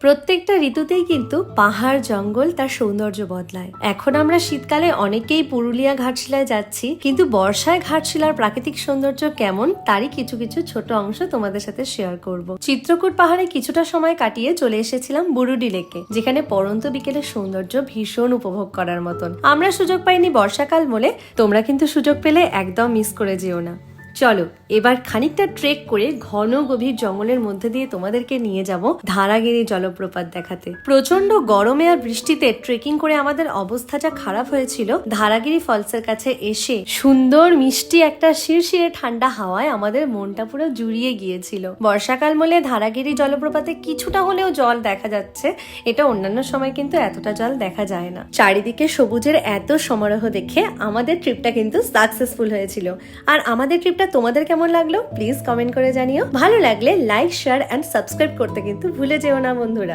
প্রত্যেকটা ঋতুতেই কিন্তু পাহাড় জঙ্গল তার সৌন্দর্য বদলায়। এখন আমরা শীতকালে অনেকেই পুরুলিয়া ঘাটশিলায় যাচ্ছি, কিন্তু বর্ষায় ঘাটশিলার প্রাকৃতিক সৌন্দর্য কেমন তারই কিছু কিছু ছোট অংশ তোমাদের সাথে শেয়ার করব। চিত্রকূট পাহাড়ে কিছুটা সময় কাটিয়ে চলে এসেছিলাম বুরুডি লেকে, যেখানে পড়ন্ত বিকেলের সৌন্দর্য ভীষণ উপভোগ করার মতন। আমরা সুযোগ পাইনি বর্ষাকাল বলে, তোমরা কিন্তু সুযোগ পেলে একদম মিস করে যেও না। চলো এবার খানিকটা ট্রেক করে ঘন গভীর জঙ্গলের মধ্যে দিয়ে তোমাদেরকে নিয়ে যাব ধারাগিরি জলপ্রপাত দেখাতে। প্রচন্ড গরমে আর বৃষ্টিতে ট্রেকিং করে আমাদের অবস্থা যা খারাপ হয়েছিল, ধারাগিরি ফলসের কাছে এসে সুন্দর মিষ্টি একটা শিরশিরে ঠান্ডা হাওয়ায় আমাদের মনটা পুরো জুড়িয়ে গিয়েছিল। বর্ষাকাল বলে ধারাগিরি জলপ্রপাতে কিছুটা হলেও জল দেখা যাচ্ছে, এটা অন্যান্য সময় কিন্তু এতটা জল দেখা যায় না। চারিদিকে সবুজের এত সমারোহ দেখে আমাদের ট্রিপটা কিন্তু সাকসেসফুল হয়েছিল। আর আমাদের ট্রিপটা তোমাদের কেমন লাগলো প্লিজ কমেন্ট করে জানিও। ভালো লাগলে লাইক, শেয়ার এন্ড সাবস্ক্রাইব করতে কিন্তু ভুলে যেও না বন্ধুরা।